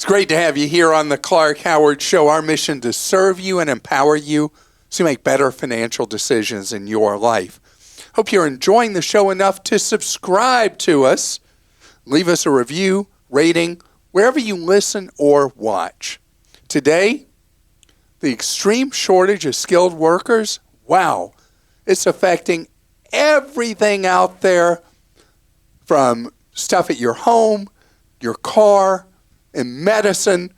It's great to have you here on the Clark Howard Show. Our mission to serve you and empower you so you make better financial decisions in your life. Hope you're enjoying the show enough to subscribe to us. Leave us a review, rating, wherever you listen or watch. Today, the extreme shortage of skilled workers, wow, it's affecting everything out there, from stuff at your home, your car, and medicine.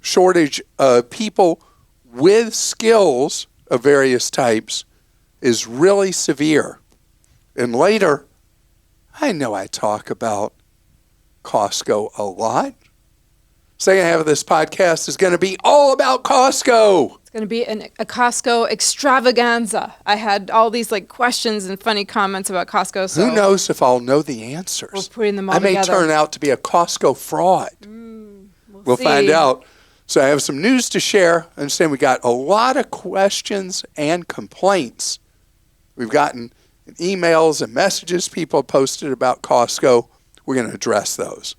Shortage of people with skills of various types is really severe. And later, I know I talk about Costco a lot. Second half of this podcast is going to be all about Costco. It's going to be a Costco extravaganza. I had all these questions and funny comments about Costco. So who knows if I'll know the answers? We're putting them all together. I may turn out to be a Costco fraud. We'll find out. So I have some news to share. I understand we got a lot of questions and complaints. We've gotten emails and messages people posted about Costco. We're going to address those.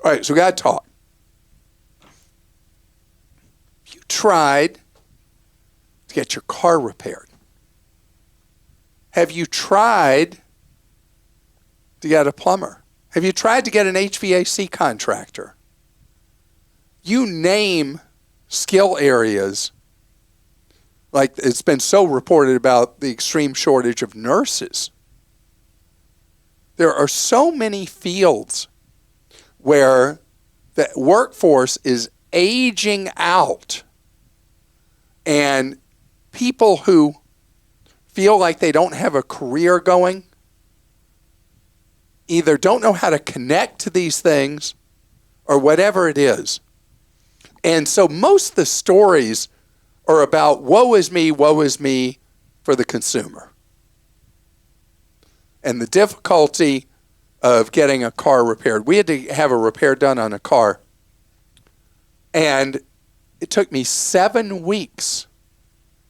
All right, so we got to talk. Have you tried to get your car repaired? Have you tried to get a plumber? Have you tried to get an HVAC contractor? You name skill areas, like it's been so reported about the extreme shortage of nurses. There are so many fields where the workforce is aging out, and people who feel like they don't have a career going either don't know how to connect to these things or whatever it is. And so most of the stories are about woe is me for the consumer. And the difficulty of getting a car repaired. We had to have a repair done on a car. And it took me 7 weeks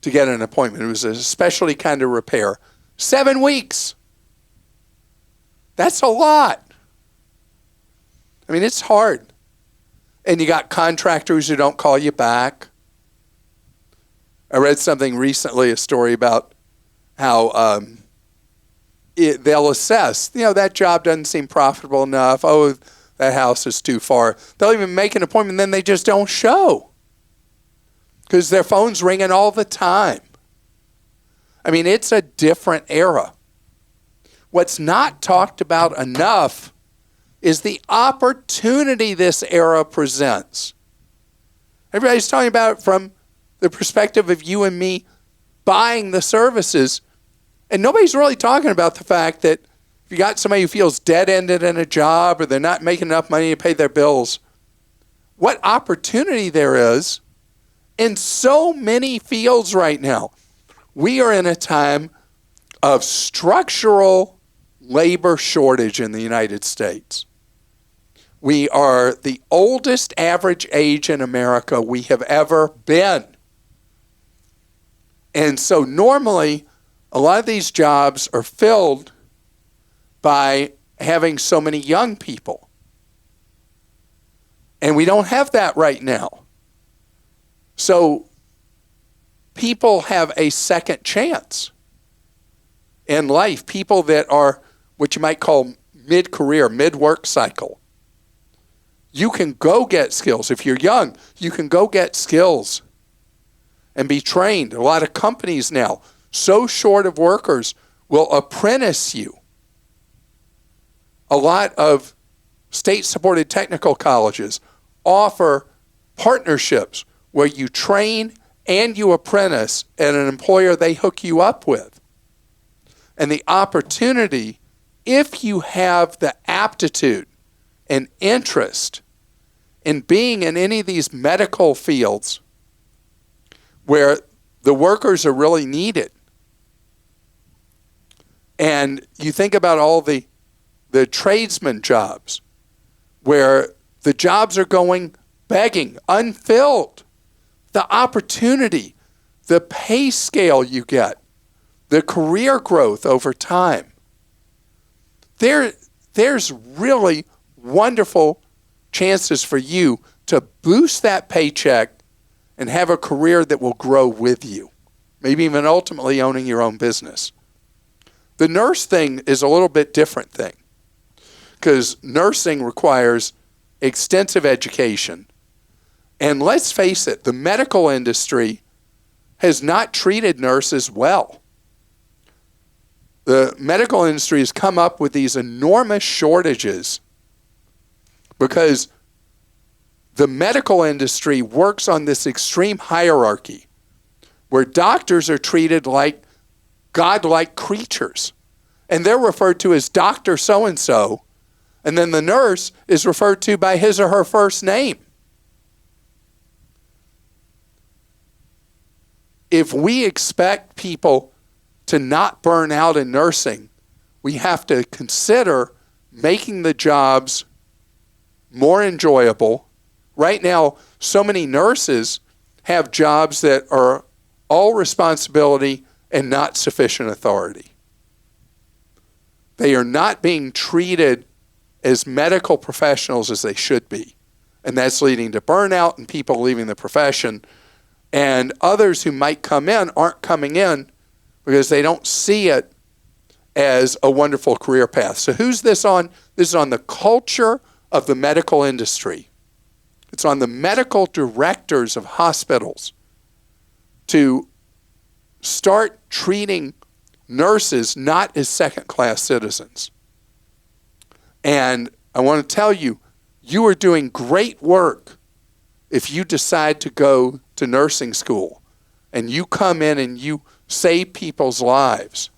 to get an appointment. It was a specialty kind of repair. 7 weeks. That's a lot. I mean, it's hard. And you got contractors who don't call you back. I read something recently, a story about how they'll assess, that job doesn't seem profitable enough. Oh, that house is too far. They'll even make an appointment, then they just don't show because their phone's ringing all the time. I mean, it's a different era. What's not talked about enough is the opportunity this era presents. Everybody's talking about it from the perspective of you and me buying the services, and nobody's really talking about the fact that if you got somebody who feels dead-ended in a job or they're not making enough money to pay their bills, what opportunity there is in so many fields right now. We are in a time of structural labor shortage in the United States. We are the oldest average age in America we have ever been. And so normally, a lot of these jobs are filled by having so many young people. And we don't have that right now. So people have a second chance in life. People that are what you might call mid-career, mid-work cycle. You can go get skills. If you're young, you can go get skills and be trained. A lot of companies now, so short of workers, will apprentice you. A lot of state-supported technical colleges offer partnerships where you train and you apprentice at an employer they hook you up with. And the opportunity, if you have the aptitude and interest in being in any of these medical fields where the workers are really needed. And you think about all the tradesman jobs where the jobs are going begging, unfilled. The opportunity, the pay scale you get, the career growth over time. There's really wonderful chances for you to boost that paycheck and have a career that will grow with you, maybe even ultimately owning your own business. The nurse thing is a little bit different thing because nursing requires extensive education. And let's face it, the medical industry has not treated nurses well. The medical industry has come up with these enormous shortages because the medical industry works on this extreme hierarchy where doctors are treated like godlike creatures. And they're referred to as Dr. So-and-so, and then the nurse is referred to by his or her first name. If we expect people to not burn out in nursing, we have to consider making the jobs more enjoyable. Right now, so many nurses have jobs that are all responsibility and not sufficient authority. They are not being treated as medical professionals as they should be. And that's leading to burnout and people leaving the profession. And others who might come in aren't coming in because they don't see it as a wonderful career path. So who's this on? This is on the culture of the medical industry. It's on the medical directors of hospitals to start treating nurses not as second-class citizens. And I want to tell you, you are doing great work if you decide to go to nursing school and you come in and you save people's lives.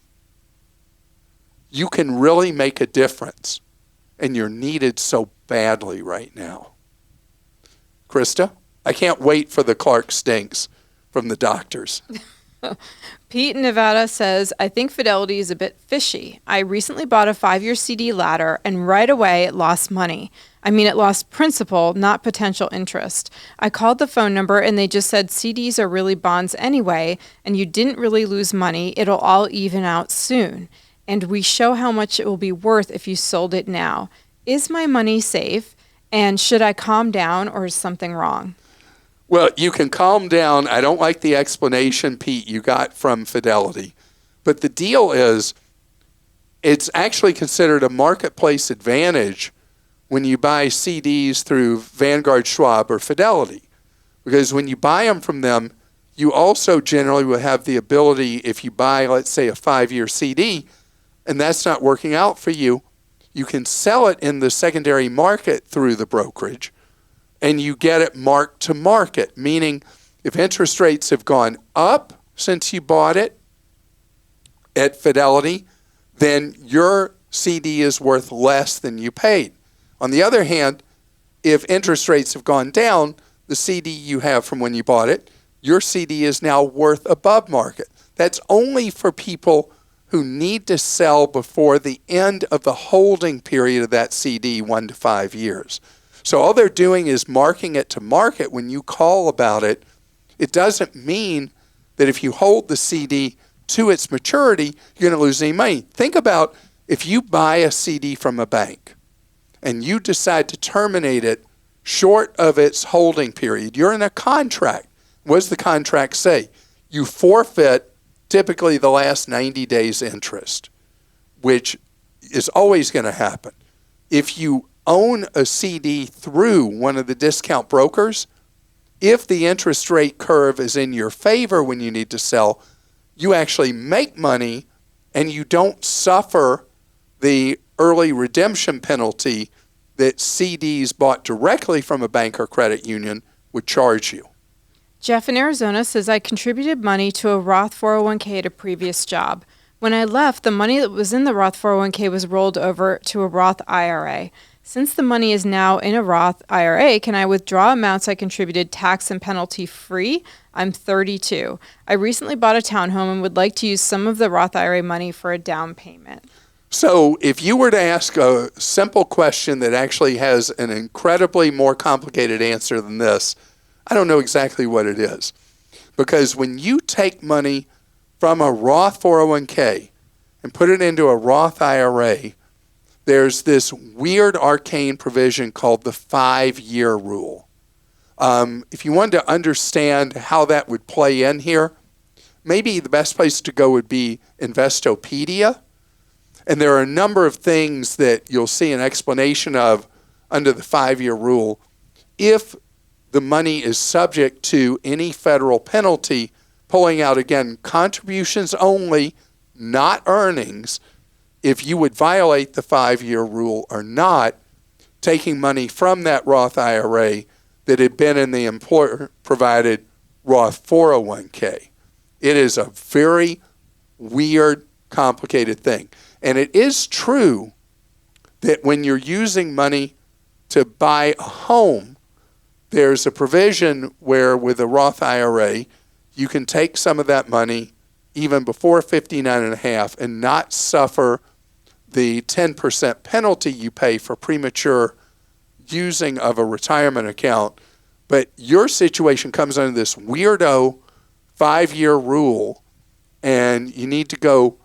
You can really make a difference, and you're needed so badly right now. Christa, I can't wait for the Clark stinks from the doctors. Pete in Nevada says, I think Fidelity is a bit fishy. I recently bought a 5-year CD ladder, and right away it lost money. I mean, it lost principal, not potential interest. I called the phone number, and they just said CDs are really bonds anyway, and you didn't really lose money. It'll all even out soon. And we show how much it will be worth if you sold it now. Is my money safe? And should I calm down, or is something wrong? Well, you can calm down. I don't like the explanation, Pete, you got from Fidelity. But the deal is, it's actually considered a marketplace advantage when you buy CDs through Vanguard, Schwab, or Fidelity. Because when you buy them from them, you also generally will have the ability, if you buy, let's say, a 5-year CD, and that's not working out for you, you can sell it in the secondary market through the brokerage, and you get it marked to market, meaning if interest rates have gone up since you bought it at Fidelity, then your CD is worth less than you paid. On the other hand, if interest rates have gone down, the CD you have from when you bought it, your CD is now worth above market. That's only for people who need to sell before the end of the holding period of that CD, 1 to 5 years. So all they're doing is marking it to market. When you call about it, it doesn't mean that if you hold the CD to its maturity, you're going to lose any money. Think about if you buy a CD from a bank and you decide to terminate it short of its holding period, you're in a contract. What does the contract say? You forfeit typically the last 90 days interest, which is always going to happen. If you own a CD through one of the discount brokers, if the interest rate curve is in your favor when you need to sell, you actually make money and you don't suffer the early redemption penalty that CDs bought directly from a bank or credit union would charge you. Jeff in Arizona says, I contributed money to a Roth 401k at a previous job. When I left, the money that was in the Roth 401k was rolled over to a Roth IRA. Since the money is now in a Roth IRA, can I withdraw amounts I contributed tax and penalty free? I'm 32. I recently bought a townhome and would like to use some of the Roth IRA money for a down payment. So if you were to ask a simple question that actually has an incredibly more complicated answer than this, I don't know exactly what it is. Because when you take money from a Roth 401k and put it into a Roth IRA, there's this weird arcane provision called the 5-year rule. If you wanted to understand how that would play in here, maybe the best place to go would be Investopedia. And there are a number of things that you'll see an explanation of under the 5-year rule. If the money is subject to any federal penalty, pulling out, again, contributions only, not earnings, if you would violate the 5-year rule or not, taking money from that Roth IRA that had been in the employer-provided Roth 401k. It is a very weird, complicated thing. And it is true that when you're using money to buy a home, there's a provision where with a Roth IRA, you can take some of that money even before 59 and a half and not suffer the 10% penalty you pay for premature using of a retirement account. But your situation comes under this weirdo 5-year rule, and you need to go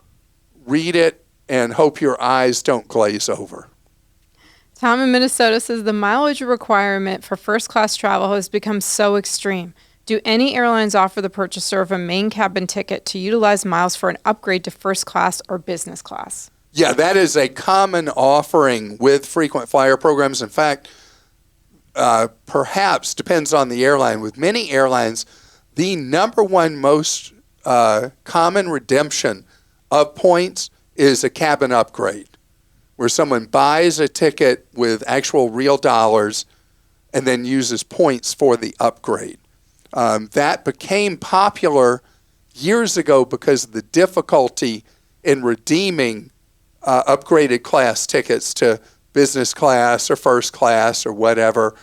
read it and hope your eyes don't glaze over. Tom in Minnesota says the mileage requirement for first-class travel has become so extreme. Do any airlines offer the purchaser of a main cabin ticket to utilize miles for an upgrade to first class or business class? Yeah, that is a common offering with frequent flyer programs. In fact, perhaps depends on the airline. With many airlines, the number one most common redemption of points is a cabin upgrade, where someone buys a ticket with actual real dollars and then uses points for the upgrade. That became popular years ago because of the difficulty in redeeming upgraded class tickets to business class or first class or whatever.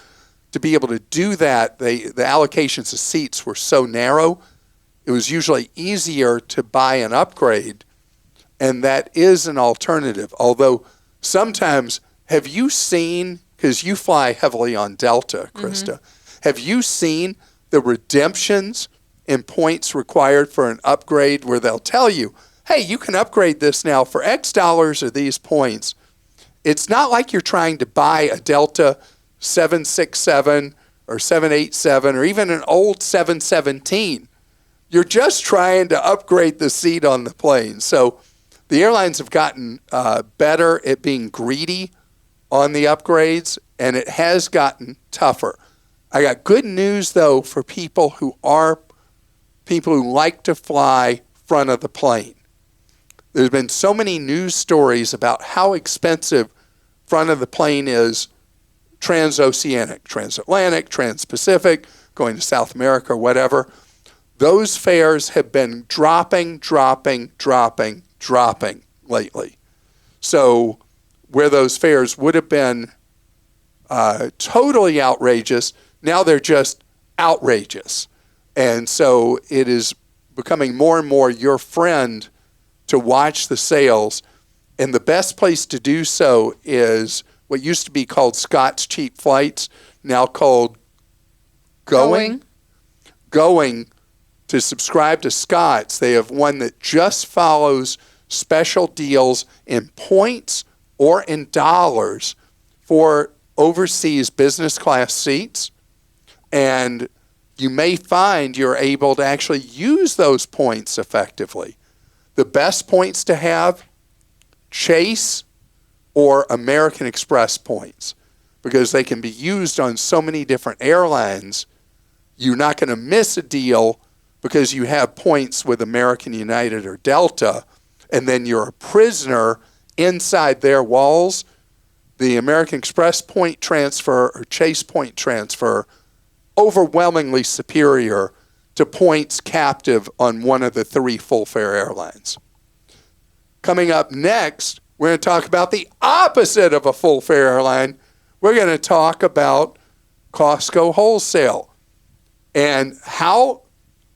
To be able to do that, the allocations of seats were so narrow, it was usually easier to buy an upgrade, and that is an alternative. Although sometimes, have you seen, because you fly heavily on Delta, Christa, have you seen the redemptions in points required for an upgrade where they'll tell you, hey, you can upgrade this now for X dollars or these points? It's not like you're trying to buy a Delta 767 or 787 or even an old 717. You're just trying to upgrade the seat on the plane. So the airlines have gotten better at being greedy on the upgrades, and it has gotten tougher. I got good news, though, for people who like to fly front of the plane. There's been so many news stories about how expensive front of the plane is, transoceanic, transatlantic, transpacific, going to South America or whatever. Those fares have been dropping lately. So where those fares would have been totally outrageous, now they're just outrageous. And so it is becoming more and more your friend to watch the sales. And the best place to do so is what used to be called Scott's Cheap Flights, now called Going. To subscribe to Scott's, they have one that just follows special deals in points or in dollars for overseas business class seats. And you may find you're able to actually use those points effectively. The best points to have, Chase or American Express points, because they can be used on so many different airlines. You're not going to miss a deal because you have points with American, United, or Delta, and then you're a prisoner inside their walls. The American Express point transfer or Chase point transfer, overwhelmingly superior to points captive on one of the 3 full-fare airlines. Coming up next, we're going to talk about the opposite of a full-fare airline. We're going to talk about Costco wholesale. And how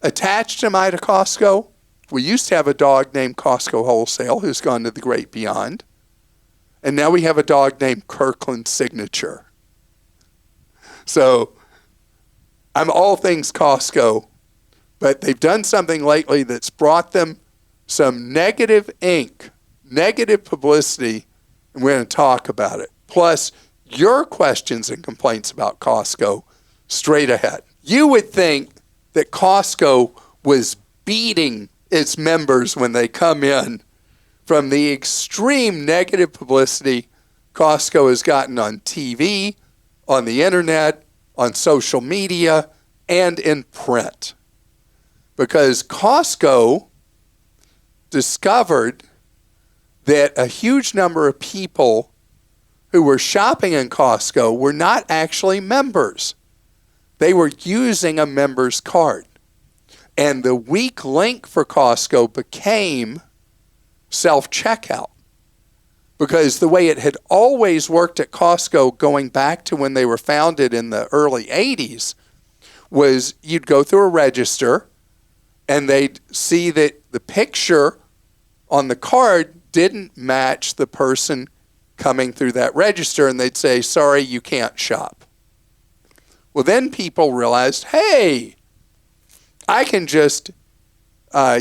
attached am I to Costco? We used to have a dog named Costco Wholesale who's gone to the great beyond. And now we have a dog named Kirkland Signature. So I'm all things Costco, but they've done something lately that's brought them some negative ink, negative publicity, and we're going to talk about it. Plus, your questions and complaints about Costco. straight ahead. You would think that Costco was beating its members when they come in from the extreme negative publicity Costco has gotten on TV, on the internet, on social media, and in print. Because Costco discovered that a huge number of people who were shopping in Costco were not actually members. They were using a member's card. And the weak link for Costco became self-checkout. Because the way it had always worked at Costco going back to when they were founded in the early 80s was you'd go through a register and they'd see that the picture on the card didn't match the person coming through that register, and they'd say, sorry, you can't shop. Well, then people realized, hey, I can just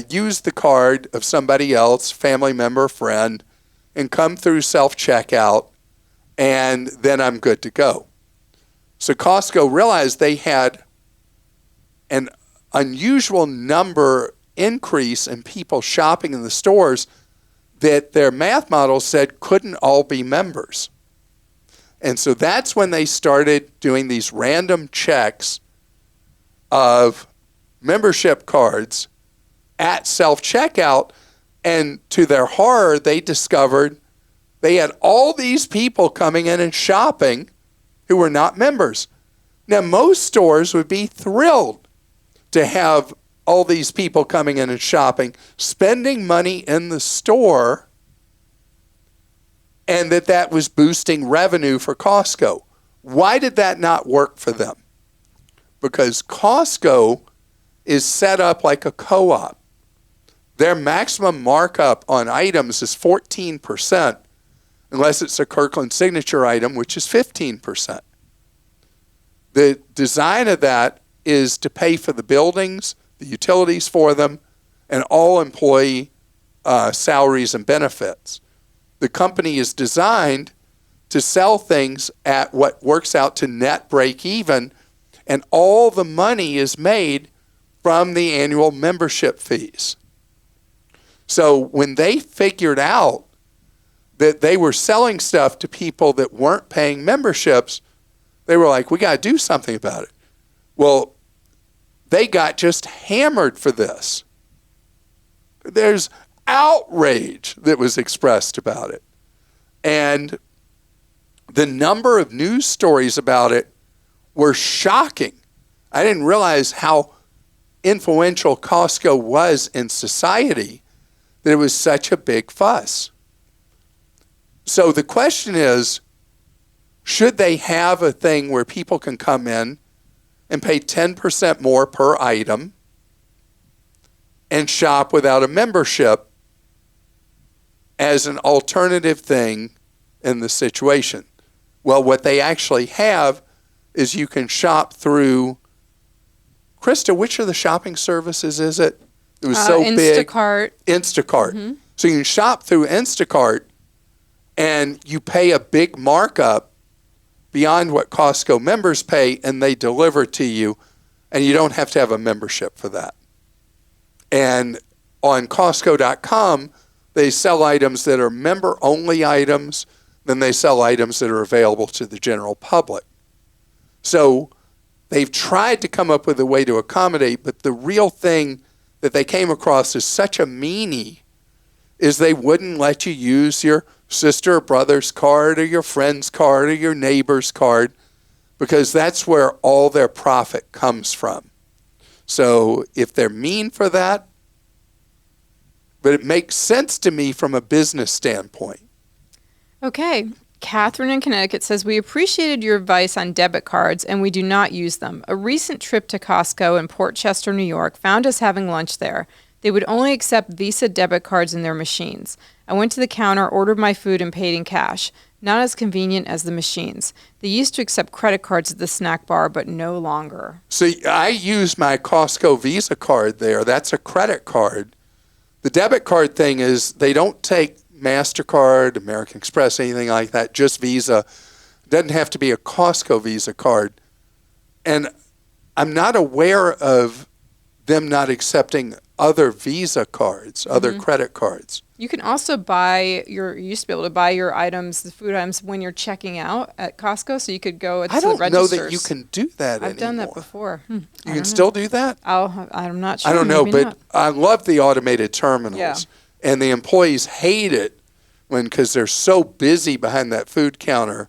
use the card of somebody else, family member, friend, and come through self-checkout, and then I'm good to go. So Costco realized they had an unusual number increase in people shopping in the stores that their math model said couldn't all be members. And so that's when they started doing these random checks of membership cards at self-checkout. And to their horror, they discovered they had all these people coming in and shopping who were not members. Now, most stores would be thrilled to have all these people coming in and shopping, spending money in the store, and that was boosting revenue for Costco. Why did that not work for them? Because Costco is set up like a co-op. Their maximum markup on items is 14%, unless it's a Kirkland signature item, which is 15%. The design of that is to pay for the buildings, the utilities for them, and all employee salaries and benefits. The company is designed to sell things at what works out to net break even, and all the money is made from the annual membership fees. So when they figured out that they were selling stuff to people that weren't paying memberships, they were like, we got to do something about it. Well, they got just hammered for this. There's outrage that was expressed about it. And the number of news stories about it were shocking. I didn't realize how influential Costco was in society, that it was such a big fuss. So the question is, should they have a thing where people can come in and pay 10% more per item and shop without a membership as an alternative thing in the situation? Well, what they actually have is you can shop through, Christa, which of the shopping services is it? It was so big. Instacart. Instacart. So you can shop through Instacart and you pay a big markup beyond what Costco members pay, and they deliver to you, and you don't have to have a membership for that. And on Costco.com, they sell items that are member-only items, then they sell items that are available to the general public. So they've tried to come up with a way to accommodate, but the real thing that they came across as such a meanie is they wouldn't let you use your sister or brother's card or your friend's card or your neighbor's card, because that's where all their profit comes from. So if they're mean for that, but it makes sense to me from a business standpoint. Okay. Catherine in Connecticut says, we appreciated your advice on debit cards and we do not use them. A recent trip to Costco in Port Chester, New York found us having lunch there. They would only accept Visa debit cards in their machines. I went to the counter, ordered my food, and paid in cash. Not as convenient as the machines. They used to accept credit cards at the snack bar, but no longer. So I use my Costco Visa card there. That's a credit card. The debit card thing is they don't take MasterCard, American Express, anything like that, just Visa. It doesn't have to be a Costco Visa card. And I'm not aware of them not accepting other Visa cards, other credit cards. You can also you used to be able to buy your items, the food items, when you're checking out at Costco. So you could go to the registers. I don't know that you can do that anymore. I've done that before. You can still do that? I'm not sure. I don't know, Maybe but not. I love the automated terminals. Yeah. And the employees hate it because they're so busy behind that food counter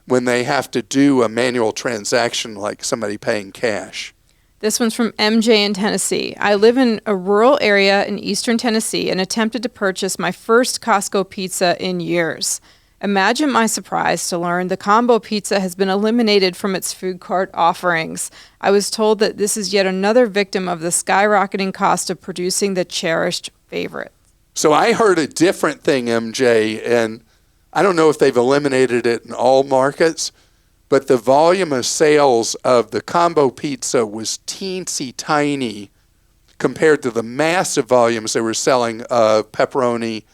when they have to do a manual transaction like somebody paying cash. This one's from MJ in Tennessee. I live in a rural area in eastern Tennessee and attempted to purchase my first Costco pizza in years. Imagine my surprise to learn the combo pizza has been eliminated from its food cart offerings. I was told that this is yet another victim of the skyrocketing cost of producing the cherished favorite. So I heard a different thing, MJ, and I don't know if they've eliminated it in all markets, but the volume of sales of the combo pizza was teensy tiny compared to the massive volumes they were selling of pepperoni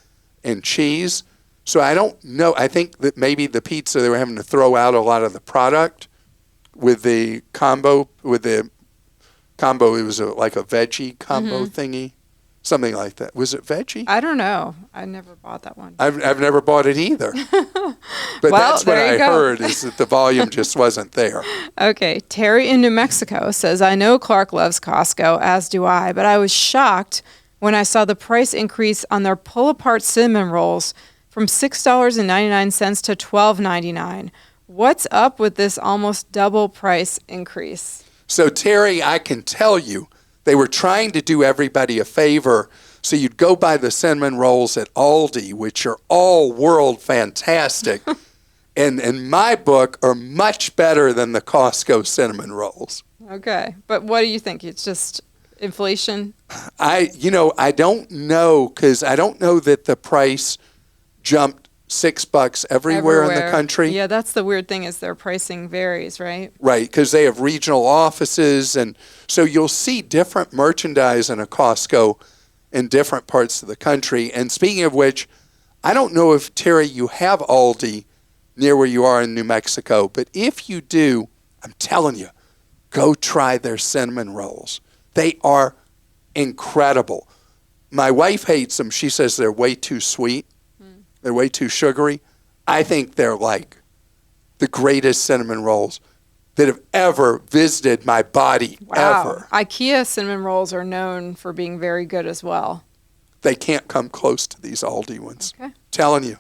and cheese. So I don't know. I think that maybe the pizza, they were having to throw out a lot of the product with the combo. It was like a veggie combo thingy. Something like that. Was it veggie? I don't know. I never bought that one. I've never bought it either. But Well, that's what there you I go. heard, is that the volume just wasn't there. Okay, Terry in New Mexico says, I know Clark loves Costco, as do I, but I was shocked when I saw the price increase on their pull-apart cinnamon rolls from $6.99 to $12.99. What's up with this almost double price increase? So, Terry, I can tell you, they were trying to do everybody a favor. So you'd go buy the cinnamon rolls at Aldi, which are all world fantastic, and in my book are much better than the Costco cinnamon rolls. Okay, but what do you think? It's just inflation? I don't know, because I don't know that the price jumped $6 everywhere in the country. Yeah, that's the weird thing, is their pricing varies, right? Right, because they have regional offices, and so you'll see different merchandise in a Costco in different parts of the country. And speaking of which, I don't know if, Terry, you have Aldi near where you are in New Mexico, but if you do, I'm telling you, go try their cinnamon rolls. They are incredible. My wife hates them. She says they're way too sweet. They're way too sugary. I think they're like the greatest cinnamon rolls that have ever visited my body, ever. IKEA cinnamon rolls are known for being very good as well. They can't come close to these Aldi ones. Okay. Telling you.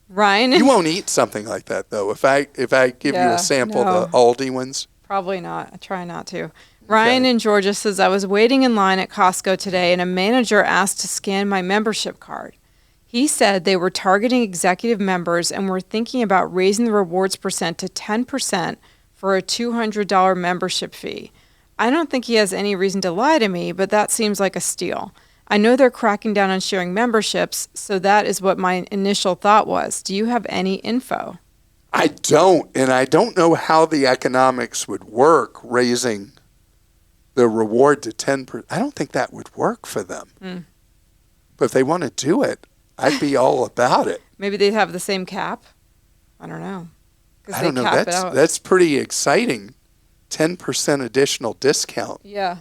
Ryan? You won't eat something like that, though. If I give you a sample of the Aldi ones. Probably not. I try not to. Ryan in Georgia says, I was waiting in line at Costco today, and a manager asked to scan my membership card. He said they were targeting executive members and were thinking about raising the rewards percent to 10% for a $200 membership fee. I don't think he has any reason to lie to me, but that seems like a steal. I know they're cracking down on sharing memberships, so that is what my initial thought was. Do you have any info? I don't, and I don't know how the economics would work, raising the reward to 10%. I don't think that would work for them. But if they want to do it, I'd be all about it. Maybe they'd have the same cap? I don't know. I don't know. That's pretty exciting. 10% additional discount. Yeah.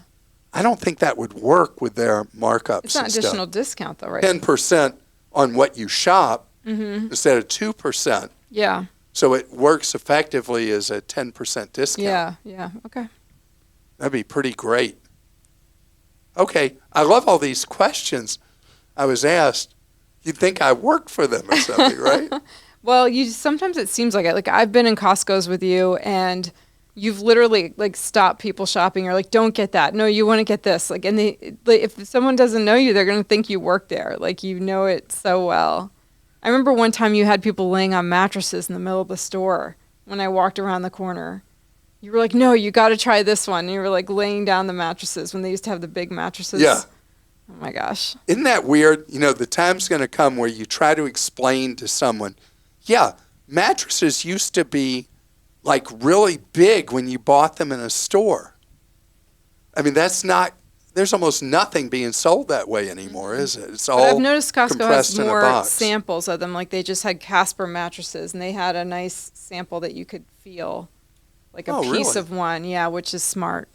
I don't think that would work with their markups. It's not additional discount, though, right? 10% on what you shop instead of 2%. Yeah. So it works effectively as a 10% discount. Yeah. Okay. That'd be pretty great. Okay. I love all these questions I was asked. You'd think I worked for them or something, right? Well, sometimes it seems like it. Like, I've been in Costco's with you, and you've literally stopped people shopping. You're like, don't get that. No, you want to get this. And if someone doesn't know you, they're going to think you work there. You know it so well. I remember one time you had people laying on mattresses in the middle of the store when I walked around the corner. You were like, no, you got to try this one. And you were laying down the mattresses when they used to have the big mattresses. Yeah. Oh my gosh. Isn't that weird? The time's going to come where you try to explain to someone, yeah, mattresses used to be really big when you bought them in a store. I mean, there's almost nothing being sold that way anymore, is it? It's all I've noticed Costco compressed has in a more box. samples of them. They just had Casper mattresses, and they had a nice sample that you could feel. like a Oh, piece really? of one. Yeah, which is smart.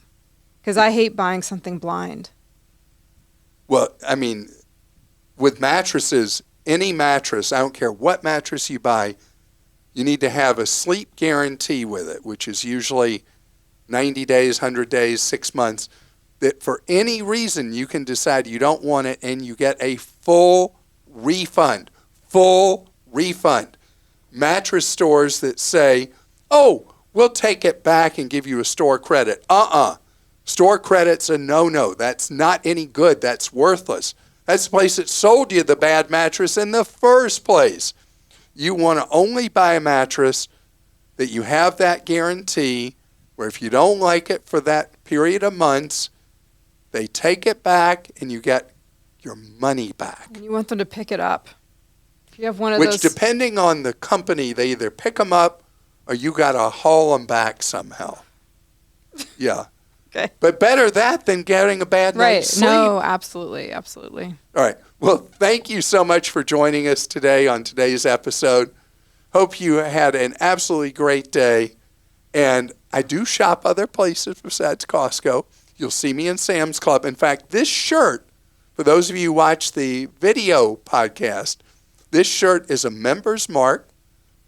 Because I hate buying something blind. Well, I mean, with mattresses, any mattress, I don't care what mattress you buy, you need to have a sleep guarantee with it, which is usually 90 days, 100 days, 6 months, that for any reason you can decide you don't want it and you get a full refund. Full refund. Mattress stores that say, oh, we'll take it back and give you a store credit. Store credit's a no-no. That's not any good. That's worthless. That's the place that sold you the bad mattress in the first place. You want to only buy a mattress that you have that guarantee where if you don't like it for that period of months, they take it back and you get your money back. And you want them to pick it up. If you have one of Which, those... depending on the company, they either pick them up or you got to haul them back somehow. Yeah. Okay. But better that than getting a bad night's sleep. No, absolutely, absolutely. All right. Well, thank you so much for joining us today on today's episode. Hope you had an absolutely great day. And I do shop other places besides Costco. You'll see me in Sam's Club. In fact, this shirt, for those of you who watch the video podcast, this shirt is a Member's Mark,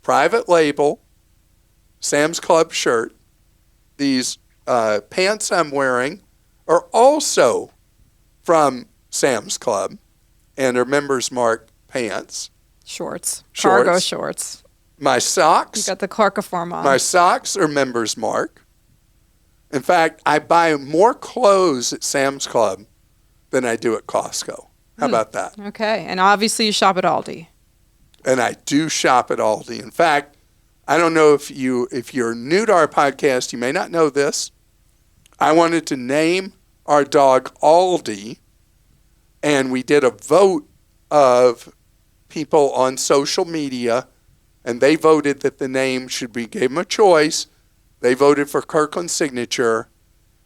private label, Sam's Club shirt. These pants I'm wearing are also from Sam's Club and are Member's Mark pants. Shorts. Cargo shorts. My socks. You got the Clarkiform on. My socks are Member's Mark. In fact, I buy more clothes at Sam's Club than I do at Costco. How about that? Okay. And obviously you shop at Aldi. And I do shop at Aldi. In fact, I don't know if you're new to our podcast, you may not know this. I wanted to name our dog Aldi, and we did a vote of people on social media, and they voted that the name should be, gave them a choice. They voted for Kirkland's Signature,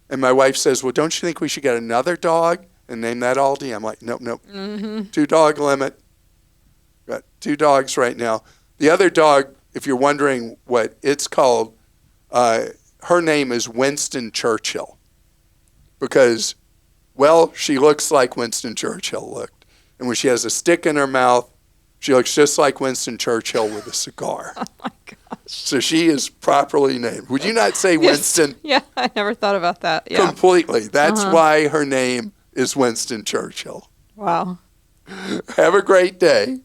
and my wife says, well, don't you think we should get another dog and name that Aldi? I'm like, nope. Mm-hmm. 2-dog limit. Got 2 dogs right now. The other dog, if you're wondering what it's called, her name is Winston Churchill because, well, she looks like Winston Churchill looked. And when she has a stick in her mouth, she looks just like Winston Churchill with a cigar. Oh, my gosh. So she is properly named. Would you not say Yes. Winston? Yeah, I never thought about that. Yeah. Completely. That's why her name is Winston Churchill. Wow. Have a great day.